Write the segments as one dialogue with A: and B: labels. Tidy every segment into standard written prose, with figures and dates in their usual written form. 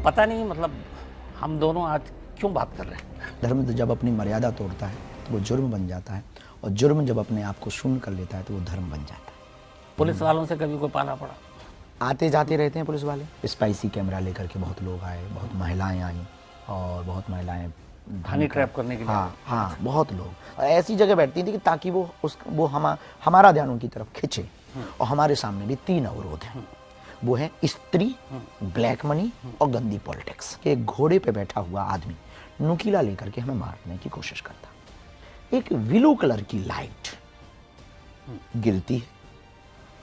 A: पता नहीं मतलब हम दोनों आज क्यों बात कर रहे हैं।
B: धर्म जब अपनी मर्यादा तोड़ता है तो वो जुर्म बन जाता है, और जुर्म जब अपने आप को शून्य कर लेता है तो वो धर्म बन जाता है।
A: पुलिस वालों से कभी कोई पाला पड़ा?
B: आते जाते रहते हैं पुलिस वाले। स्पाइसी कैमरा लेकर के बहुत लोग आए, बहुत महिलाएं आई, और बहुत महिलाएं
A: हनी ट्रैप करने के लिए।
B: हाँ, बहुत लोग ऐसी जगह बैठती थी कि ताकि वो हमारा ध्यान उनकी तरफ खींचे। और हमारे सामने भी 3 अवरोध हैं। वो है स्त्री, ब्लैक मनी और गंदी पॉलिटिक्स। एक घोड़े पे बैठा हुआ आदमी नुकीला लेकर के हमें मारने की कोशिश करता। एक ब्लू कलर की लाइट गिरती है।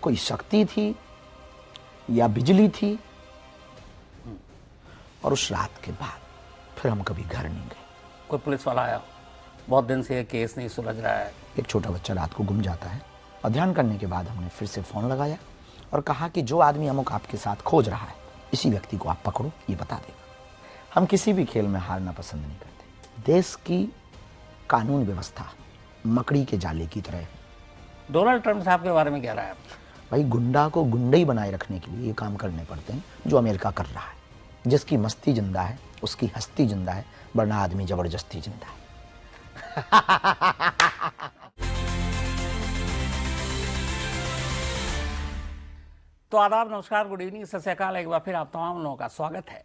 B: कोई शक्ति थी या बिजली थी। और उस रात के बाद फिर हम कभी घर नहीं गए।
A: कोई पुलिस वाला आया, बहुत दिन से ये केस नहीं सुलझ रहा है।
B: एक छोटा बच्चा रात को गुम जाता है, और ध्यान करने के बाद हमने फिर से फोन लगाया और कहा कि जो आदमी अमुक आपके साथ खोज रहा है, इसी व्यक्ति को आप पकड़ो, ये बता देगा। हम किसी भी खेल में हारना पसंद नहीं करते। देश की कानून व्यवस्था मकड़ी के जाले की तरह है।
A: डोनाल्ड ट्रंप साहब के बारे में क्या राय है आपकी?
B: भाई, गुंडा को गुंडा ही बनाए रखने के लिए ये काम करने पड़ते हैं जो अमेरिका कर रहा है। जिसकी मस्ती जिंदा है उसकी हस्ती जिंदा है, वरना आदमी जबरदस्ती जिंदा है।
A: तो आदाब, नमस्कार, गुड इवनिंग, सत श्री अकाल। एक बार फिर आप तमाम लोगों का स्वागत है।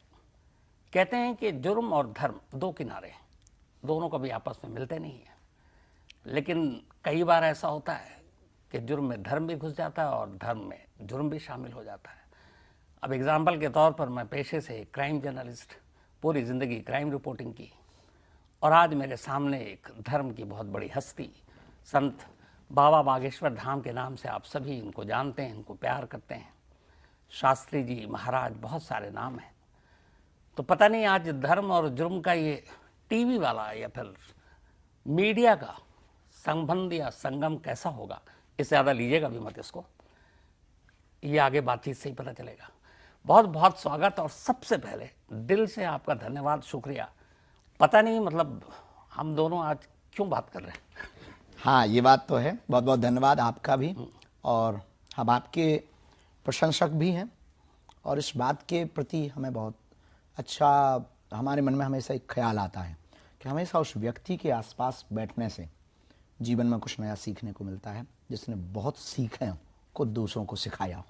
A: कहते हैं कि जुर्म और धर्म 2 किनारे हैं, दोनों कभी आपस में मिलते नहीं हैं। लेकिन कई बार ऐसा होता है कि जुर्म में धर्म भी घुस जाता है और धर्म में जुर्म भी शामिल हो जाता है। अब एग्जाम्पल के तौर पर मैं पेशे से क्राइम जर्नलिस्ट, पूरी ज़िंदगी क्राइम रिपोर्टिंग की, और आज मेरे सामने एक धर्म की बहुत बड़ी हस्ती, संत बाबा बागेश्वर धाम के नाम से आप सभी इनको जानते हैं, इनको प्यार करते हैं। शास्त्री जी, महाराज, बहुत सारे नाम हैं। तो पता नहीं आज धर्म और जुर्म का ये टीवी वाला या फिर मीडिया का संबंध या संगम कैसा होगा। इससे ज़्यादा लीजिएगा भी मत इसको, ये आगे बातचीत से ही पता चलेगा। बहुत बहुत स्वागत, और सबसे पहले दिल से आपका धन्यवाद, शुक्रिया। पता नहीं मतलब हम दोनों आज क्यों बात कर रहे हैं।
B: हाँ, ये बात तो है। बहुत बहुत धन्यवाद आपका भी, और हम आपके प्रशंसक भी हैं। और इस बात के प्रति हमें बहुत अच्छा, हमारे मन में हमेशा एक ख्याल आता है कि हमेशा उस व्यक्ति के आसपास बैठने से जीवन में कुछ नया सीखने को मिलता है, जिसने बहुत सीखे हो, खुद दूसरों को सिखाया हो।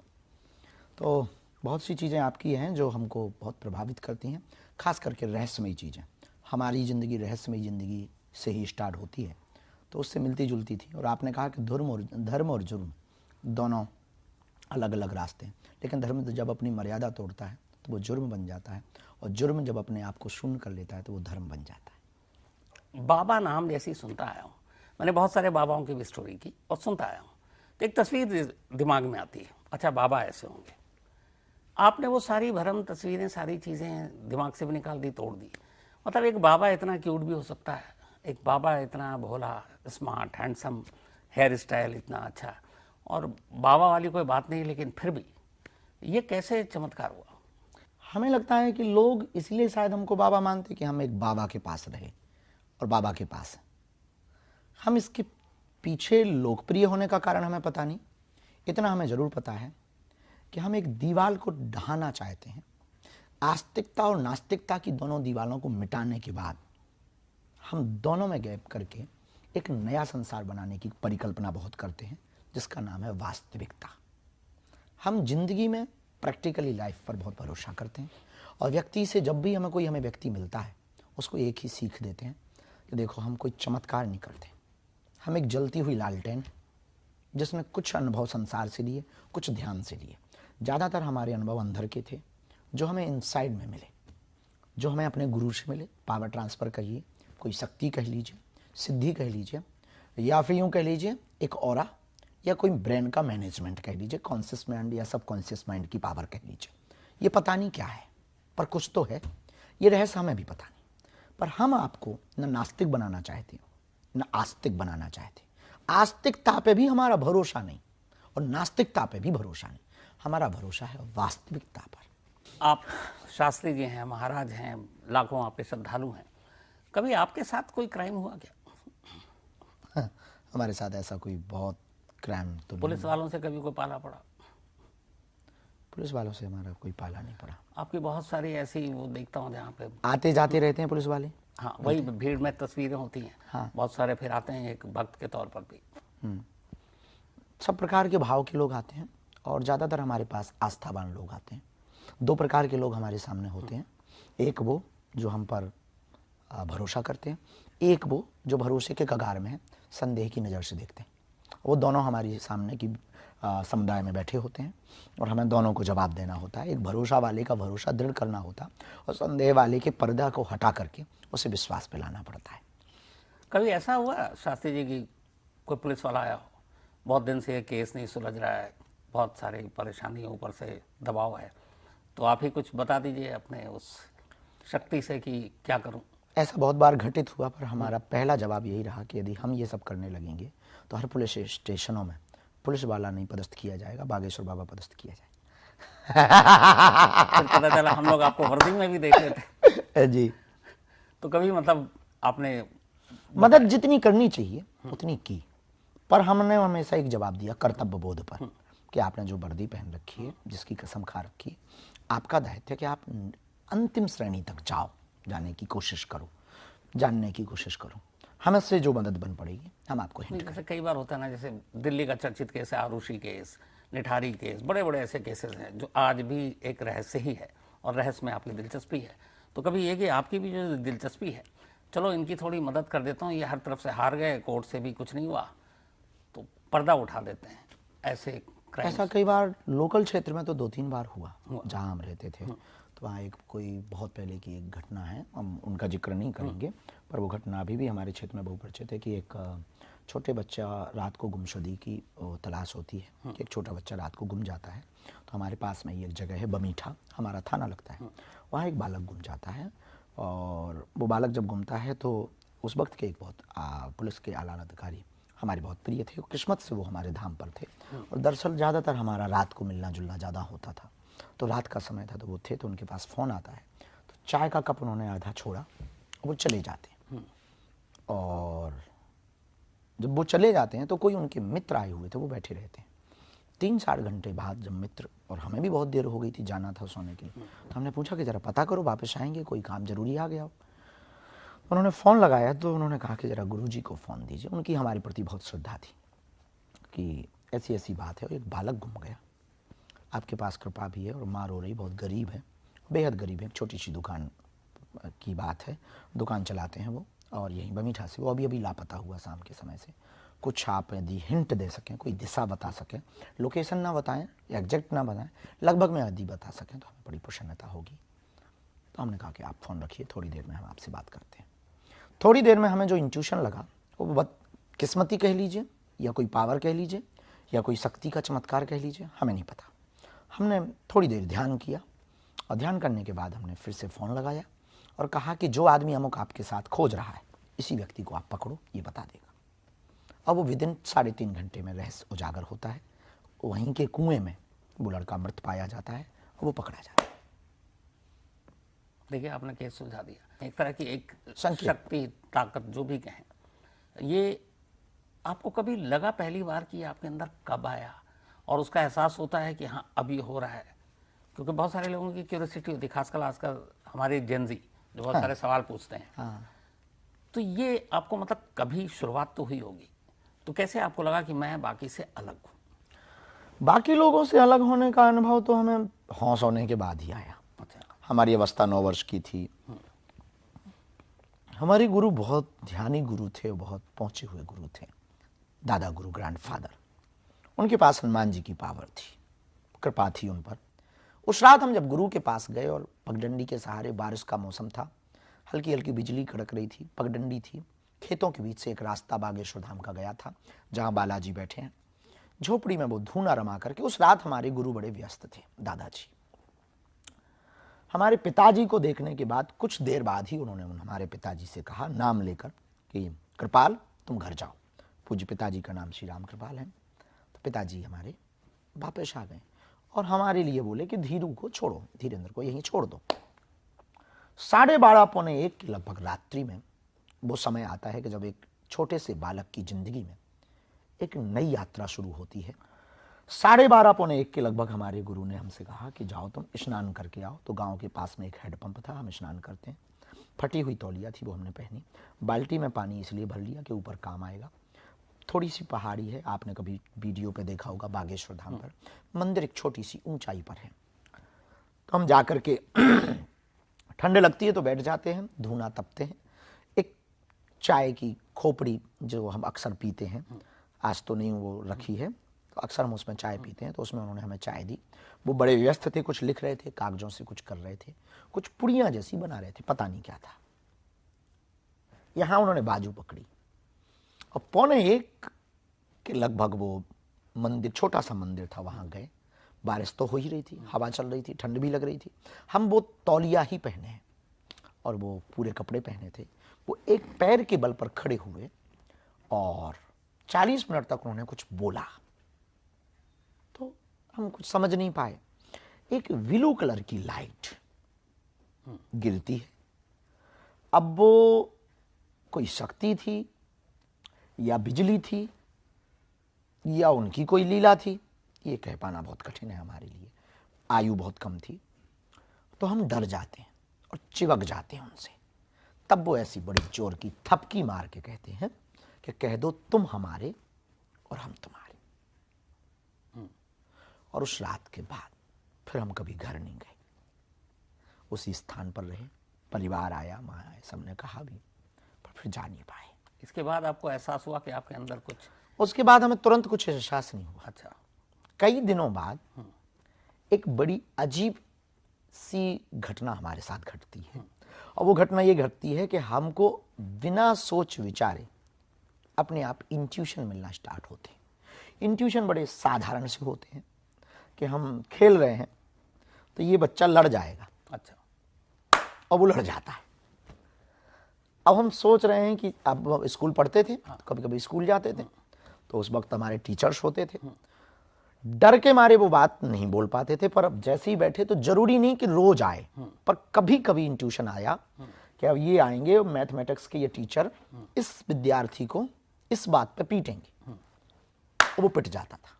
B: तो बहुत सी चीज़ें आपकी हैं जो हमको बहुत प्रभावित करती हैं, खास करके रहस्यमयी चीज़ें। हमारी ज़िंदगी रहस्यमयी ज़िंदगी से ही स्टार्ट होती है, तो उससे मिलती जुलती थी। और आपने कहा कि धर्म और जुर्म दोनों अलग अलग रास्ते हैं, लेकिन धर्म जब अपनी मर्यादा तोड़ता है तो वो जुर्म बन जाता है, और जुर्म जब अपने आप को शून्य कर लेता है तो वो धर्म बन जाता है।
A: बाबा नाम जैसी सुनता आया हूँ, मैंने बहुत सारे बाबाओं की भी स्टोरी की और सुनता आया हूँ, तो एक तस्वीर दिमाग में आती है, अच्छा बाबा ऐसे होंगे। आपने वो सारी भरम तस्वीरें, सारी चीज़ें दिमाग से भी निकाल दी, तोड़ दी। मतलब एक बाबा इतना क्यूट भी हो सकता है, एक बाबा इतना भोला, स्मार्ट, हैंडसम, हेयर स्टाइल इतना अच्छा, और बाबा वाली कोई बात नहीं, लेकिन फिर भी ये कैसे चमत्कार हुआ?
B: हमें लगता है कि लोग इसलिए शायद हमको बाबा मानते कि हम एक बाबा के पास रहे और बाबा के पास हैं। हम इसके पीछे लोकप्रिय होने का कारण हमें पता नहीं, इतना हमें ज़रूर पता है कि हम एक दीवार को ढहाना चाहते हैं। आस्तिकता और नास्तिकता की दोनों दीवारों को मिटाने के बाद हम दोनों में गैप करके एक नया संसार बनाने की परिकल्पना बहुत करते हैं, जिसका नाम है वास्तविकता। हम जिंदगी में प्रैक्टिकली लाइफ पर बहुत भरोसा करते हैं, और व्यक्ति से जब भी हमें व्यक्ति मिलता है उसको एक ही सीख देते हैं कि देखो, हम कोई चमत्कार नहीं करते, हम एक जलती हुई लालटेन जिसमें कुछ अनुभव संसार से लिए, कुछ ध्यान से लिए। ज़्यादातर हमारे अनुभव अंदर के थे, जो हमें इनसाइड में मिले, जो हमें अपने गुरु से मिले। पावर ट्रांसफ़र कहिए, कोई शक्ति कह लीजिए, सिद्धि कह लीजिए, या फिर यूँ कह लीजिए एक ऑरा, या कोई ब्रेन का मैनेजमेंट कह लीजिए, कॉन्शियस माइंड या सबकॉन्शियस माइंड की पावर कह लीजिए। ये पता नहीं क्या है, पर कुछ तो है। ये रहस्य हमें भी पता नहीं। पर हम आपको न नास्तिक बनाना चाहते, न आस्तिक बनाना चाहते। आस्तिकता पे भी हमारा भरोसा नहीं, और नास्तिकता पे भी भरोसा नहीं। हमारा भरोसा है वास्तविकता पर।
A: आप शास्त्री जी हैं, महाराज हैं, लाखों आपके श्रद्धालु हैं, कभी आपके साथ कोई क्राइम हुआ क्या?
B: हमारे साथ ऐसा कोई बहुत क्राइम तो
A: पुलिस वालों से कभी कोई पाला पड़ा?
B: पुलिस वालों से हमारा कोई पाला नहीं पड़ा।
A: आपकी बहुत सारी ऐसी वो देखता हूँ जहाँ पे
B: आते जाते रहते हैं पुलिस वाले।
A: हाँ वही भीड़ में तस्वीरें होती हैं।
B: हाँ।
A: बहुत सारे फिर आते हैं एक भक्त के तौर पर भी।
B: सब प्रकार के भाव के लोग आते हैं और ज़्यादातर हमारे पास आस्थावान लोग आते हैं। दो प्रकार के लोग हमारे सामने होते हैं, एक वो जो हम पर भरोसा करते हैं, एक वो जो भरोसे के कगार में है, संदेह की नज़र से देखते हैं। वो दोनों हमारी सामने की समुदाय में बैठे होते हैं और हमें दोनों को जवाब देना होता है। एक भरोसा वाले का भरोसा दृढ़ करना होता है और संदेह वाले के पर्दा को हटा करके उसे विश्वास पे लाना पड़ता है।
A: कभी ऐसा हुआ शास्त्री जी की कोई पुलिस वाला आया हो, बहुत दिन से ये केस नहीं सुलझ रहा है, बहुत सारी परेशानी ऊपर से दबाव है, तो आप ही कुछ बता दीजिए अपने उस शक्ति से कि क्या करूं?
B: ऐसा बहुत बार घटित हुआ, पर हमारा पहला जवाब यही रहा कि यदि हम ये सब करने लगेंगे तो हर पुलिस स्टेशनों में पुलिस वाला नहीं पदस्थ किया जाएगा, बागेश्वर बाबा पदस्थ किया जाएगा।
A: फिर पता चला हम लोग आपको वर्दी में भी देख लेते
B: जी।
A: तो कभी मतलब आपने
B: मदद जितनी करनी चाहिए उतनी की, पर हमने हमेशा एक जवाब दिया कर्तव्य बोध पर कि आपने जो वर्दी पहन रखी है, जिसकी कसम खा रखी है, आपका दायित्व है कि आप अंतिम श्रेणी तक जाओ, जाने की कोशिश करो, जानने की कोशिश करो। हमें से जो मदद बन पड़ेगी हम आपको हिंट
A: जैसे कई बार होता है ना, जैसे दिल्ली का चर्चित केस है आरुषि केस, निठारी केस, बड़े बड़े ऐसे केसेस हैं जो आज भी एक रहस्य ही है और रहस्य में आपकी दिलचस्पी है। तो कभी ये कि आपकी भी जो दिलचस्पी है, चलो इनकी थोड़ी मदद कर देता हूँ, ये हर तरफ से हार गए, कोर्ट से भी कुछ नहीं हुआ, तो पर्दा उठा देते हैं ऐसे क्राइम।
B: ऐसा कई बार लोकल क्षेत्र में तो 2-3 बार हुआ जहाँ हम रहते थे। तो वहाँ एक कोई बहुत पहले की एक घटना है, हम उनका जिक्र नहीं करेंगे, पर वो घटना अभी भी हमारे क्षेत्र में बहुपरिचित है कि एक छोटे बच्चा रात को गुमशुदगी की तलाश होती है कि एक छोटा बच्चा रात को गुम जाता है। तो हमारे पास में ये एक जगह है बमीठा, हमारा थाना लगता है, वहाँ एक बालक गुम जाता है। और वो बालक जब गुमता है तो उस वक्त के एक बहुत पुलिस के आला अधिकारी हमारे बहुत प्रिय थे, किस्मत से वो हमारे धाम पर थे। और दरअसल ज़्यादातर हमारा रात को मिलना जुलना ज़्यादा होता था, तो रात का समय था तो वो थे, तो उनके पास फ़ोन आता है, तो चाय का कप उन्होंने आधा छोड़ा, वो चले जाते हैं। और जब वो चले जाते हैं तो कोई उनके मित्र आए हुए थे, वो बैठे रहते हैं। 3-4 घंटे बाद जब मित्र, और हमें भी बहुत देर हो गई थी, जाना था सोने के लिए, तो हमने पूछा कि ज़रा पता करो वापस आएंगे, कोई काम ज़रूरी आ गया हो। उन्होंने फ़ोन लगाया तो उन्होंने कहा कि ज़रा गुरुजी को फ़ोन दीजिए। उनकी हमारे प्रति बहुत श्रद्धा थी कि ऐसी ऐसी बात है, और एक बालक गुम गया, आपके पास कृपा भी है और माँ रो रही, बहुत गरीब है, बेहद गरीब है, एक छोटी सी दुकान की बात है, दुकान चलाते हैं वो, और यहीं बमीठा से वो अभी लापता हुआ शाम के समय से। कुछ आप यदि हिंट दे सकें, कोई दिशा बता सकें, लोकेशन ना बताएं, एग्जैक्ट ना बताएं, लगभग में यदि बता सकें तो हमें बड़ी प्रसन्नता होगी। तो हमने कहा कि आप फ़ोन रखिए, थोड़ी देर में हम आपसे बात करते हैं। थोड़ी देर में हमें जो इंट्यूशन लगा वो किस्मती कह लीजिए, या कोई पावर कह लीजिए, या कोई शक्ति का चमत्कार कह लीजिए, हमें नहीं पता। हमने थोड़ी देर ध्यान किया, और ध्यान करने के बाद हमने फिर से फ़ोन लगाया और कहा कि जो आदमी अमुक आपके साथ खोज रहा है, इसी व्यक्ति को आप पकड़ो, ये बता देगा। अब वो विदिन 3.5 घंटे में रहस्य उजागर होता है, वहीं के कुएं में वो लड़का मृत पाया जाता है और वो पकड़ा जाता है।
A: देखिए आपने केस सुलझा दिया, एक तरह की एक
B: संकेत।
A: शक्ति, ताकत जो भी कहें। ये आपको कभी लगा पहली बार कि आपके अंदर कब आया, और उसका एहसास होता है कि हाँ अब ये हो रहा है? क्योंकि बहुत सारे लोगों की क्यूरियोसिटी होती है, खासकर आजकल हमारे जेनजी जो बहुत सारे सवाल पूछते हैं। तो ये आपको मतलब कभी शुरुआत तो हुई होगी, तो कैसे आपको लगा कि मैं बाकी से अलग हूँ?
B: बाकी लोगों से अलग होने का अनुभव तो हमें होश होने के बाद ही आया।
A: अच्छा।
B: हमारी अवस्था 9 वर्ष की थी। हमारे गुरु बहुत ध्यानी गुरु थे, बहुत पहुंचे हुए गुरु थे, दादा गुरु, ग्रैंडफादर। उनके पास हनुमान जी की पावर थी, कृपा थी उन पर। उस रात हम जब गुरु के पास गए और पगडंडी के सहारे, बारिश का मौसम था, हल्की हल्की बिजली कड़क रही थी, पगडंडी थी, खेतों के बीच से एक रास्ता बागेश्वर धाम का गया था जहाँ बालाजी बैठे हैं। झोपड़ी में वो धूना रमा करके, उस रात हमारे गुरु बड़े व्यस्त थे, दादाजी। हमारे पिताजी को देखने के बाद कुछ देर बाद ही उन्होंने हमारे पिताजी से कहा, नाम लेकर, कि कृपाल तुम घर जाओ। पूज्य पिताजी का नाम श्री राम कृपाल है। तो पिताजी हमारे वापस आ गए और हमारे लिए बोले कि धीरू को छोड़ो, धीरेन्द्र को यहीं छोड़ दो। 12:30 पौने 1 की लगभग रात्रि में वो समय आता है कि जब एक छोटे से बालक की जिंदगी में एक नई यात्रा शुरू होती है। 12:30 पौने 1 के लगभग हमारे गुरु ने हमसे कहा कि जाओ तुम स्नान करके आओ। तो गांव के पास में एक हैंडपंप था, हम स्नान करते हैं। फटी हुई तौलिया थी, वो हमने पहनी। बाल्टी में पानी इसलिए भर लिया कि ऊपर काम आएगा। थोड़ी सी पहाड़ी है, आपने कभी वीडियो पे देखा होगा, बागेश्वर धाम पर मंदिर एक छोटी सी ऊंचाई पर है। तो हम जा कर के ठंड लगती है तो बैठ जाते हैं, धूना तपते हैं। एक चाय की खोपड़ी जो हम अक्सर पीते हैं, आज तो नहीं वो रखी है, तो अक्सर हम उसमें चाय पीते हैं। तो उसमें उन्होंने हमें चाय दी। वो बड़े व्यस्त थे, कुछ लिख रहे थे, कागजों से कुछ कर रहे थे, कुछ पुड़ियाँ जैसी बना रहे थे, पता नहीं क्या था। यहाँ उन्होंने बाजू पकड़ी और 12:45 के लगभग वो मंदिर, छोटा सा मंदिर था, वहाँ गए। बारिश तो हो ही रही थी, हवा चल रही थी, ठंड भी लग रही थी। हम वो तौलिया ही पहने हैं और वो पूरे कपड़े पहने थे। वो एक पैर के बल पर खड़े हुए और 40 मिनट तक उन्होंने कुछ बोला। तो हम कुछ समझ नहीं पाए। एक ब्लू कलर की लाइट गिरती है। अब वो कोई शक्ति थी या बिजली थी या उनकी कोई लीला थी, ये कह पाना बहुत कठिन है हमारे लिए। आयु बहुत कम थी। तो हम डर जाते हैं और चिवक जाते हैं उनसे। तब वो ऐसी बड़ी जोर की थपकी मार के कहते हैं कि कह दो तुम हमारे और हम तुम्हारे। और उस रात के बाद फिर हम कभी घर नहीं गए, उसी स्थान पर रहे। परिवार आया, माँ आए, सबने कहा भी, पर फिर जा नहीं पाए।
A: इसके बाद आपको एहसास हुआ कि आपके अंदर कुछ?
B: उसके बाद हमें तुरंत कुछ एहसास नहीं हुआ।
A: अच्छा।
B: कई दिनों बाद एक बड़ी अजीब सी घटना हमारे साथ घटती है। और वो घटना ये घटती है कि हमको बिना सोच विचारे अपने आप इंट्यूशन मिलना स्टार्ट होते हैं। इंट्यूशन बड़े साधारण से होते हैं कि हम खेल रहे हैं तो ये बच्चा लड़ जाएगा।
A: अच्छा।
B: और वो लड़ जाता है। अब हम सोच रहे हैं कि अब स्कूल पढ़ते थे, तो कभी कभी स्कूल जाते थे, तो उस वक्त हमारे टीचर्स होते थे। डर के मारे वो बात नहीं बोल पाते थे, पर अब जैसे ही बैठे तो जरूरी नहीं कि रोज आए, पर कभी कभी इंट्यूशन आया कि अब ये आएंगे, मैथमेटिक्स के ये टीचर इस विद्यार्थी को इस बात पे पीटेंगे। वो पिट जाता था।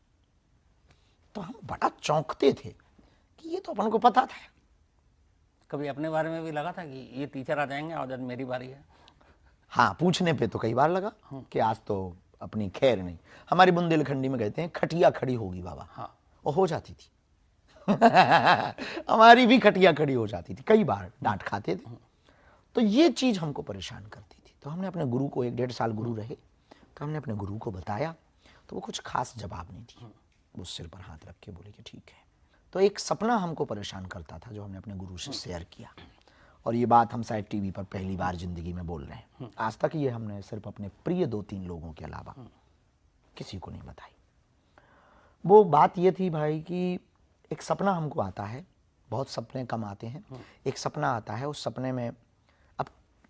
B: तो हम बड़ा चौंकते थे कि ये तो अपन को पता था।
A: कभी अपने बारे में भी लगा था कि ये टीचर आ जाएंगे और जब मेरी बारी है?
B: हाँ, पूछने पे तो कई बार लगा कि आज तो अपनी खैर नहीं। हमारी बुंदेलखंडी में कहते हैं खटिया खड़ी होगी बाबा।
A: हाँ।
B: और हो जाती थी। हमारी भी खटिया खड़ी हो जाती थी, कई बार डांट खाते थे। तो ये चीज हमको परेशान करती थी। तो हमने अपने गुरु को, 1-1.5 साल गुरु रहे, तो हमने अपने गुरु को बताया। तो वो कुछ खास जवाब नहीं दिए। वो सिर पर हाथ रख के बोले कि ठीक है। तो एक सपना हमको परेशान करता था जो हमने अपने गुरु से शेयर किया। और ये बात हम शायद टीवी पर पहली बार जिंदगी में बोल रहे हैं। आज तक ये हमने सिर्फ अपने प्रिय 2-3 लोगों के अलावा किसी को नहीं बताई। वो बात ये थी भाई कि एक सपना हमको आता है, बहुत सपने कम आते हैं। एक सपना आता है, उस सपने में अब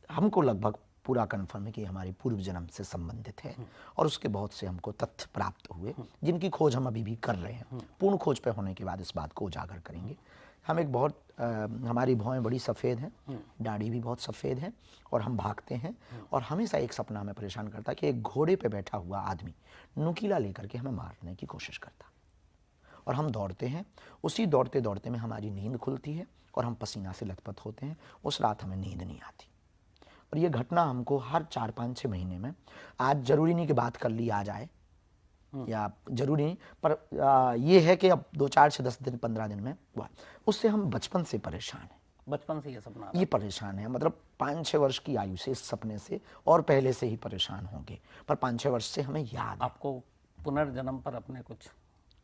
B: हमको लगभग पूरा कन्फर्म है कि हमारे पूर्व जन्म से संबंधित है। और उसके बहुत से हमको तथ्य प्राप्त हुए जिनकी खोज हम अभी भी कर रहे हैं। पूर्ण खोज पे होने के बाद इस बात को उजागर करेंगे। हम एक बहुत हमारी भौहें बड़ी सफ़ेद हैं, दाढ़ी भी बहुत सफ़ेद है, और हम भागते हैं। और हमेशा एक सपना हमें परेशान करता कि एक घोड़े पे बैठा हुआ आदमी नुकीला लेकर के हमें मारने की कोशिश करता। और हम दौड़ते हैं। उसी दौड़ते दौड़ते में हमारी नींद खुलती है और हम पसीना से लथपथ होते हैं। उस रात हमें नींद नहीं आती। और ये घटना हमको हर 4-5-6 महीने में, आज जरूरी नहीं कि बात कर ली आ जाए, या जरूरी नहीं, पर ये है कि अब 2-4 से 10 दिन 15 दिन में हुआ। उससे हम बचपन से परेशान हैं।
A: बचपन से ये सपना?
B: ये परेशान है, मतलब 5-6 वर्ष की आयु से इस सपने से, और पहले से ही परेशान होंगे, पर 5-6 वर्ष से हमें याद है।
A: आपको पुनर्जन्म पर अपने कुछ?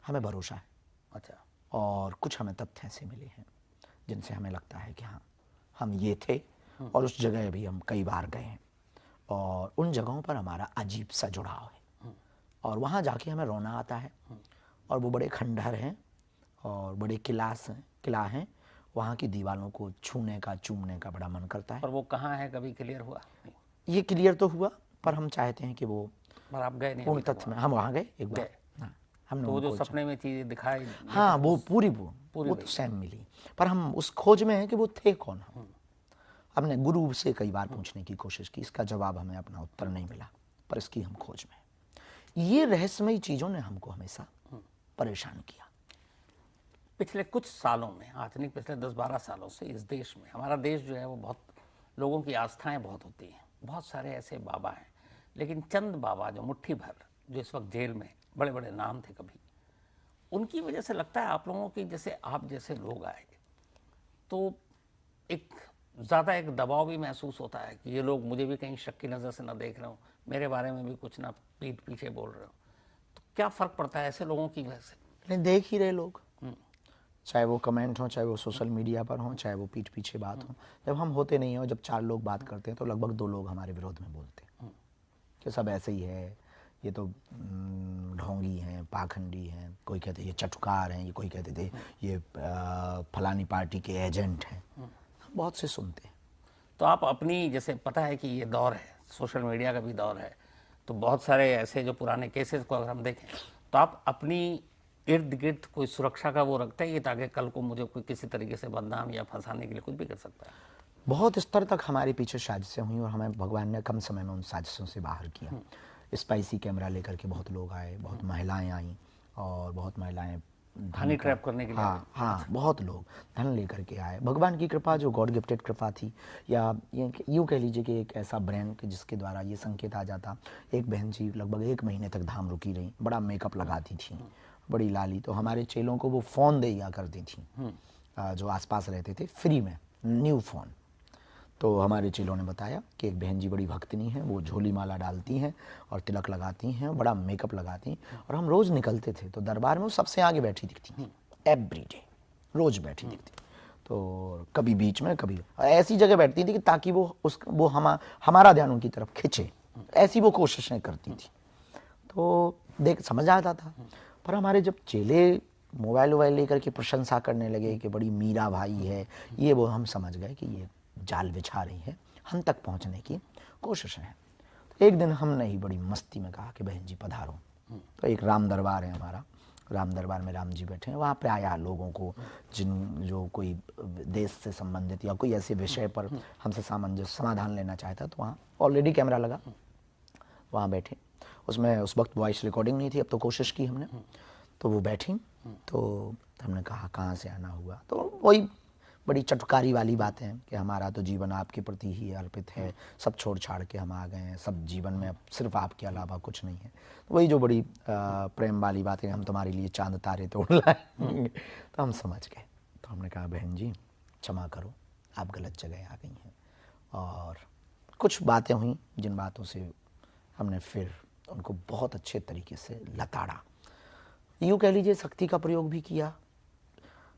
B: हमें भरोसा है।
A: अच्छा।
B: और कुछ हमें तथ्य ऐसे मिले हैं जिनसे हमें लगता है कि हाँ, हम ये थे और उस जगह भी हम कई बार गए हैं। और उन जगहों पर हमारा अजीब सा जुड़ाव है। और वहाँ जाके हमें रोना आता है। और वो बड़े खंडहर हैं और बड़े किला हैं। वहाँ की दीवारों को छूने का, चूमने का बड़ा मन करता है।
A: पर वो कहाँ है, कभी क्लियर हुआ?
B: ये क्लियर तो हुआ, पर हम चाहते हैं कि वो,
A: पर आप गए नहीं?
B: पूर्ण तथ्य में हम वहाँ गए एक बार। हाँ, हमने
A: तो वो जो
B: उनको
A: सपने में चीजें दिखाई,
B: हाँ, वो पूरी वो तो सेम मिली, पर हम उस खोज में हैं कि वो थे कौन। हमने गुरु से कई बार पूछने की कोशिश की, इसका जवाब हमें अपना उत्तर नहीं मिला, पर इसकी हम खोज में हैं। ये रहस्यमयी चीज़ों ने हमको हमेशा परेशान किया।
A: पिछले कुछ सालों में, आज नहीं पिछले 10-12 सालों से इस देश में, हमारा देश जो है वो बहुत, लोगों की आस्थाएं बहुत होती हैं, बहुत सारे ऐसे बाबा हैं, लेकिन चंद बाबा जो मुट्ठी भर, जो इस वक्त जेल में, बड़े बड़े नाम थे कभी, उनकी वजह से लगता है आप लोगों की, जैसे आप जैसे लोग आए तो एक ज़्यादा एक दबाव भी महसूस होता है कि ये लोग मुझे भी कहीं शक की नज़र से ना देख रहे हो, मेरे बारे में भी कुछ ना पीठ पीछे बोल रहे हो, तो क्या फ़र्क पड़ता है ऐसे लोगों की वजह से?
B: नहीं, देख ही रहे लोग, चाहे वो कमेंट हो, चाहे वो सोशल मीडिया पर हो, चाहे वो पीठ पीछे बात हो। जब हम होते नहीं हो, जब 4 लोग बात करते हैं तो लगभग 2 लोग हमारे विरोध में बोलते हैं कि सब ऐसे ही है, ये तो ढोंगी हैं, पाखंडी हैं, कोई कहते ये चटुकार हैं, ये कोई कहते थे ये फलानी पार्टी के एजेंट हैं। हम बहुत से सुनते हैं।
A: तो आप अपनी, जैसे पता है कि ये दौर है, सोशल मीडिया का भी दौर है, तो बहुत सारे ऐसे जो पुराने केसेस को अगर हम देखें तो आप अपनी इर्द गिर्द कोई सुरक्षा का वो रखते हैं कि ताकि कल को मुझे कोई किसी तरीके से बदनाम या फंसाने के लिए कुछ भी कर सकता है?
B: बहुत स्तर तक हमारे पीछे साजिशें हुई और हमें भगवान ने कम समय में उन साजिशों से बाहर किया। स्पाइसी कैमरा लेकर के बहुत लोग आए, बहुत महिलाएं आईं और बहुत महिलाएं
A: हनी ट्रैप करने के लिए।
B: हाँ, बहुत लोग धन लेकर के आए। भगवान की कृपा, जो गॉड गिफ्टेड कृपा थी, या यूँ कह लीजिए कि एक ऐसा ब्रांड जिसके द्वारा ये संकेत आ जाता। एक बहन जी लगभग 1 महीने तक धाम रुकी रही, बड़ा मेकअप लगाती थी, बड़ी लाली, तो हमारे चेलों को वो फ़ोन दे दिया करती थी जो आसपास रहते थे, फ्री में, न्यू फ़ोन। तो हमारे चेलों ने बताया कि एक बहन जी बड़ी भक्तिनी हैं, वो झोली माला डालती हैं और तिलक लगाती हैं, बड़ा मेकअप लगाती हैं, और हम रोज़ निकलते थे तो दरबार में वो सबसे आगे बैठी दिखती थी, एवरीडे रोज़ बैठी दिखती। तो कभी बीच में, कभी ऐसी जगह बैठती थी कि ताकि वो हमारा ध्यान उनकी तरफ खिंचे, ऐसी वो कोशिशें करती थी। तो देख समझ आता था। पर हमारे जब चेले मोबाइल वोबाइल लेकर के प्रशंसा करने लगे कि बड़ी मीरा भाई है, ये वो, हम समझ गए कि ये जाल बिछा रही है, हम तक पहुंचने की कोशिश है। तो एक दिन हमने ही बड़ी मस्ती में कहा कि बहन जी पधारो। तो एक राम दरबार है हमारा, राम दरबार में राम जी बैठे हैं, वहाँ पे आया लोगों को जो कोई देश से संबंधित या कोई ऐसे विषय पर हमसे समाधान लेना चाहता, तो वहाँ ऑलरेडी कैमरा लगा, वहाँ बैठे। उसमें उस वक्त वॉइस रिकॉर्डिंग नहीं थी, अब तो कोशिश की हमने। तो वो बैठी, तो हमने कहा कहाँ से आना हुआ, तो वही बड़ी चटकारी वाली बात है कि हमारा तो जीवन आपके प्रति ही अर्पित है, सब छोड़ छाड़ के हम आ गए हैं, सब जीवन में अब सिर्फ आपके अलावा कुछ नहीं है। तो वही जो बड़ी प्रेम वाली बात है, हम तुम्हारे लिए चांद तारे तोड़ लाएंगे। तो हम समझ गए। तो हमने कहा बहन जी क्षमा करो, आप गलत जगह आ गई हैं। और कुछ बातें हुई जिन बातों से हमने फिर उनको बहुत अच्छे तरीके से लताड़ा, यूँ कह लीजिए शक्ति का प्रयोग भी किया।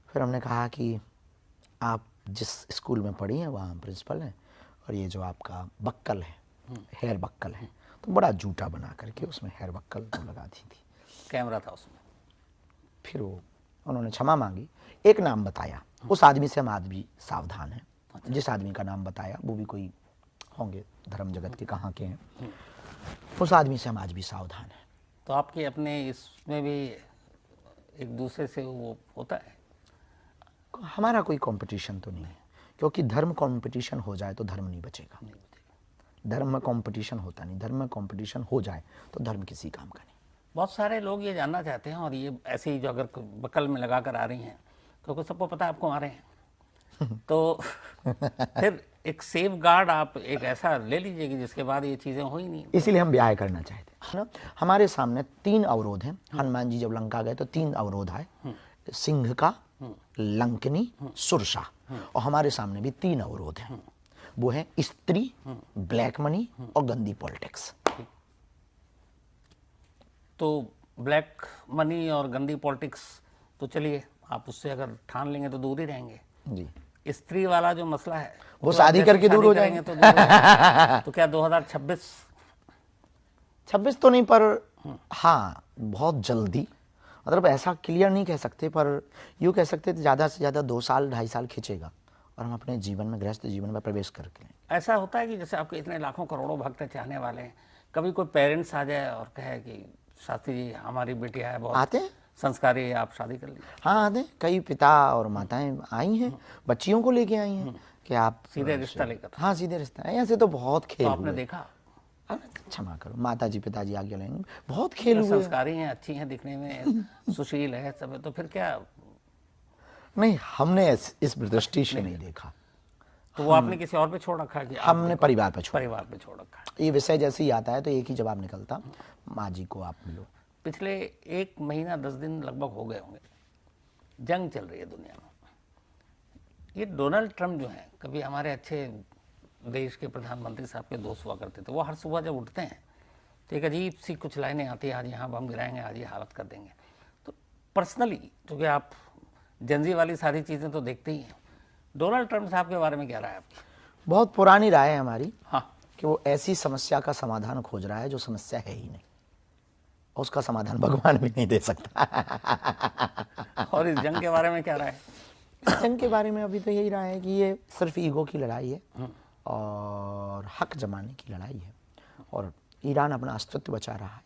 B: फिर हमने कहा कि आप जिस स्कूल में पढ़ी हैं वहाँ प्रिंसिपल हैं, और ये जो आपका बक्कल है, हेयर बक्कल है, तो बड़ा जूटा बना करके उसमें हेयर बक्कल लगा दी थी,
A: कैमरा था उसमें।
B: फिर वो उन्होंने क्षमा मांगी, एक नाम बताया, उस आदमी से हम आज भी सावधान हैं। जिस आदमी का नाम बताया वो भी कोई होंगे धर्म जगत के कहाँ के हैं, उस आदमी से हम आज भी सावधान हैं।
A: तो आपके अपने इसमें भी एक दूसरे से वो होता है?
B: हमारा कोई कंपटीशन तो नहीं है, क्योंकि धर्म कंपटीशन हो जाए तो धर्म नहीं बचेगा। धर्म में कंपटीशन होता नहीं, धर्म में कंपटीशन हो जाए तो धर्म किसी काम का नहीं।
A: बहुत सारे लोग ये जानना चाहते हैं, और ये ऐसे ही जो अगर बकल में लगा कर आ रही हैं, क्योंकि सबको पता है आपको आ रहे हैं, तो फिर एक सेफ गार्ड आप एक ऐसा ले लीजिए कि जिसके बाद ये चीज़ें हो ही नहीं।
B: इसीलिए हम ब्याह करना चाहते हैं ना। हमारे सामने 3 अवरोध हैं। हनुमान जी जब लंका गए तो 3 अवरोध आए, सिंह का, लंकनी, सुरसा, और हमारे सामने भी 3 अवरोध हैं। वो है स्त्री, ब्लैक मनी और गंदी पॉलिटिक्स।
A: तो ब्लैक मनी और गंदी पॉलिटिक्स तो चलिए, आप उससे अगर ठान लेंगे तो दूर ही रहेंगे
B: जी।
A: स्त्री वाला जो मसला है
B: वो शादी करके दूर हो जाएंगे
A: तो दूर हो जाएंगे। तो क्या
B: 2026 तो नहीं, पर हाँ बहुत जल्दी, मतलब ऐसा क्लियर नहीं कह सकते, पर यूँ कह सकते थे ज़्यादा से ज़्यादा 2 साल 2.5 साल खींचेगा और हम अपने जीवन में, गृहस्थ जीवन में प्रवेश करके लेंगे।
A: ऐसा होता है कि जैसे आपके इतने लाखों करोड़ों भक्त चाहने वाले हैं, कभी कोई पेरेंट्स आ जाए और कहे कि शास्त्री जी हमारी बेटियां है बहुत
B: आते हैं,
A: संस्कारी, आप शादी कर लीजिए?
B: हाँ आते हैं, कई पिता और माताएं आई हैं, बच्चियों को लेके आई हैं कि आप
A: सीधे रिश्ता लेकर।
B: हाँ सीधे रिश्ता है, ऐसे तो बहुत खेल
A: तो आपने
B: हुए।
A: देखा?
B: क्षमा करो, माता जी पिताजी आगे लेंगे, बहुत खेल हुए।
A: संस्कारी हैं, अच्छी हैं, दिखने में सुशील है सब, तो फिर क्या?
B: नहीं, हमने इस दृष्टि से नहीं देखा।
A: तो वो आपने किसी और पे छोड़ रखा है कि
B: हमने परिवार पे छोड़,
A: परिवार पे छोड़ रखा है?
B: ये विषय जैसे ही आता है तो एक ही जवाब निकलता, माँ जी को आप मिलो।
A: पिछले 1 महीना 10 दिन लगभग हो गए होंगे, जंग चल रही है दुनिया में। ये डोनाल्ड ट्रंप जो हैं, कभी हमारे अच्छे देश के प्रधानमंत्री साहब के दोस्त हुआ करते थे। वो हर सुबह जब उठते हैं तो एक अजीब सी कुछ लाइनें आती हैं, आज यहाँ बम गिराएंगे, आज ये हालत कर देंगे। तो पर्सनली, क्योंकि आप जनजी वाली सारी चीज़ें तो देखते ही हैं, डोनाल्ड ट्रंप साहब के बारे में क्या राय है आपकी?
B: बहुत पुरानी राय है हमारी,
A: हाँ,
B: कि वो ऐसी समस्या का समाधान खोज रहा है जो समस्या है ही नहीं, और उसका समाधान भगवान भी नहीं दे सकता।
A: और इस जंग के बारे में क्या राय है?
B: इस जंग के बारे में अभी तो यही राय है कि ये सिर्फ ईगो की लड़ाई है और हक जमाने की लड़ाई है, और ईरान अपना अस्तित्व बचा रहा है,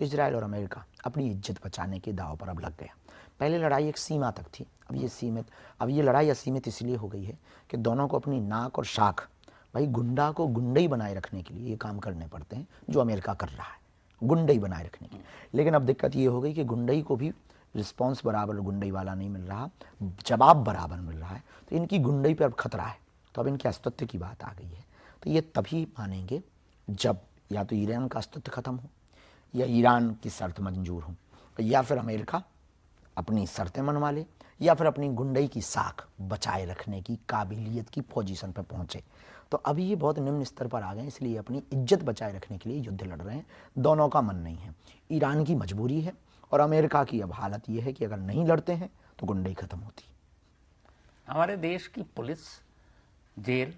B: इजराइल और अमेरिका अपनी इज्जत बचाने के दाव पर अब लग गया। पहले लड़ाई एक सीमा तक थी, अब ये लड़ाई असीमित इसलिए हो गई है कि दोनों को अपनी नाक और शाख, भाई गुंडा को गुंडई बनाए रखने के लिए ये काम करने पड़ते हैं जो अमेरिका कर रहा है, गुंडई बनाए रखने के लिए। लेकिन अब दिक्कत ये हो गई कि गुंडई को भी रिस्पॉन्स बराबर गुंडई वाला नहीं मिल रहा, जवाब बराबर मिल रहा है, तो इनकी गुंडई पर अब खतरा है। तो अब इनके अस्तित्व की बात आ गई है। तो ये तभी मानेंगे जब या तो ईरान का अस्तित्व खत्म हो, या ईरान की शर्त मंजूर हो, या फिर अमेरिका अपनी शर्तें मनवा ले, या फिर अपनी गुंडई की साख बचाए रखने की काबिलियत की पोजीशन पर पहुंचे। तो अभी ये बहुत निम्न स्तर पर आ गए, इसलिए अपनी इज्जत बचाए रखने के लिए युद्ध लड़ रहे हैं। दोनों का मन नहीं है, ईरान की मजबूरी है और अमेरिका की अब हालत ये है कि अगर नहीं लड़ते हैं तो गुंडई खत्म होती।
A: हमारे देश की पुलिस, जेल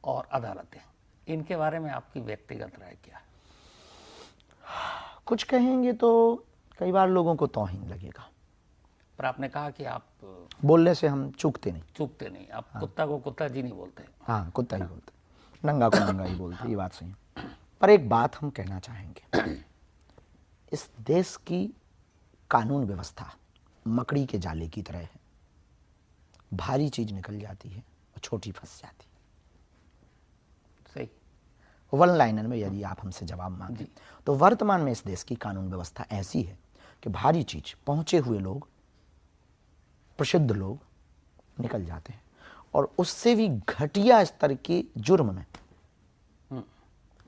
A: और अदालतें, इनके बारे में आपकी व्यक्तिगत राय क्या है?
B: कुछ कहेंगे तो कई बार लोगों को तौहीन लगेगा,
A: पर आपने कहा कि आप
B: बोलने से हम चूकते नहीं।
A: आप कुत्ता को कुत्ता जी नहीं बोलते।
B: हाँ, कुत्ता ही बोलते, नंगा को नंगा ही बोलते, ये बात सही है। पर एक बात हम कहना चाहेंगे, इस देश की कानून व्यवस्था मकड़ी के जाले की तरह है, भारी चीज निकल जाती है और छोटी फंस जाती है।
A: सही।
B: वन लाइनर में यदि आप हमसे जवाब मांगे तो वर्तमान में इस देश की कानून व्यवस्था ऐसी है कि भारी चीज, पहुंचे हुए लोग, प्रसिद्ध लोग निकल जाते हैं, और उससे भी घटिया स्तर के जुर्म में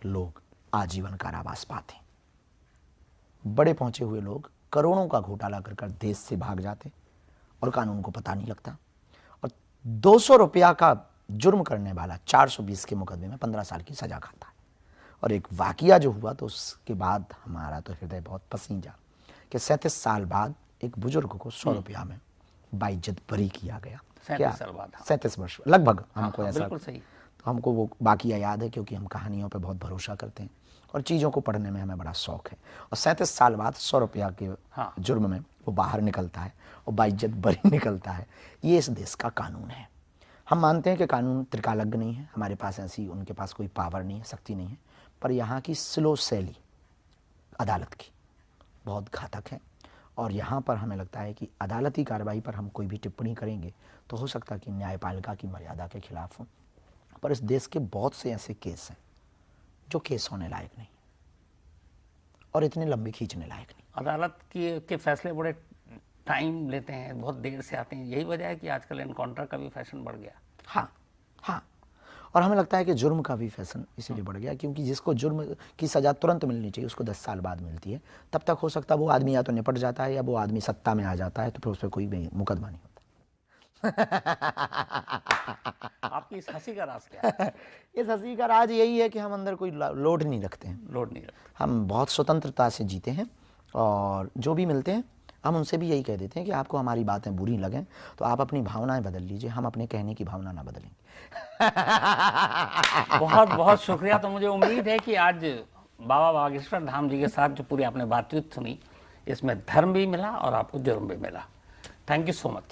B: लोग आजीवन कारावास पाते हैं। बड़े पहुंचे हुए लोग करोड़ों का घोटाला कर कर देश से भाग जाते और कानून को पता नहीं लगता, और 200 रुपया का जुर्म करने वाला 420 के मुकदमे में 15 साल की सजा खाता है। और एक वाकया जो हुआ तो उसके बाद हमारा तो हृदय बहुत पसीजा कि 37 साल बाद एक बुजुर्ग को 100 रुपया में बाइज्जत बरी किया गया।
A: 37 साल बाद?
B: 37 वर्ष लगभग हमको ऐसा,
A: बिल्कुल सही।
B: तो हमको वो वाकया याद है क्योंकि हम कहानियों पे बहुत भरोसा करते हैं और चीज़ों को पढ़ने में हमें बड़ा शौक है। और 37 साल बाद 100 रुपया के जुर्म में वो बाहर निकलता है और बाइज्जत बरी निकलता है। ये इस देश का कानून है। हम मानते हैं कि कानून त्रिकालज्ञ नहीं है, हमारे पास ऐसी उनके पास कोई पावर नहीं है, शक्ति नहीं है, पर यहाँ की स्लो शैली अदालत की बहुत घातक है। और यहाँ पर हमें लगता है कि अदालती कार्रवाई पर हम कोई भी टिप्पणी करेंगे तो हो सकता है कि न्यायपालिका की मर्यादा के खिलाफ हो। पर इस देश के बहुत से ऐसे केस हैं जो केस होने लायक नहीं और इतने लंबे खींचने लायक नहीं।
A: अदालत के फैसले बड़े टाइम लेते हैं, बहुत देर से आते हैं। यही वजह है कि आजकल एनकाउंटर का भी फैशन बढ़ गया।
B: हाँ, और हमें लगता है कि जुर्म का भी फैशन इसीलिए बढ़ गया क्योंकि जिसको जुर्म की सज़ा तुरंत मिलनी चाहिए उसको 10 साल बाद मिलती है। तब तक हो सकता है वो आदमी या तो निपट जाता है या वो आदमी सत्ता में आ जाता है, तो फिर उस पर कोई मुकदमा नहीं होता।
A: आपकी इस हंसी का राज क्या है?
B: इस हंसी का राज यही है कि हम अंदर कोई लोड नहीं रखते हैं। हम बहुत स्वतंत्रता से जीते हैं और जो भी मिलते हैं हम उनसे भी यही कह देते हैं कि आपको हमारी बातें बुरी लगें तो आप अपनी भावनाएं बदल लीजिए, हम अपने कहने की भावना ना बदलेंगे।
A: बहुत बहुत शुक्रिया। तो मुझे उम्मीद है कि आज बाबा बागेश्वर धाम जी के साथ जो पूरी आपने बातचीत सुनी, इसमें धर्म भी मिला और आपको जुर्म भी मिला। Thank you so much.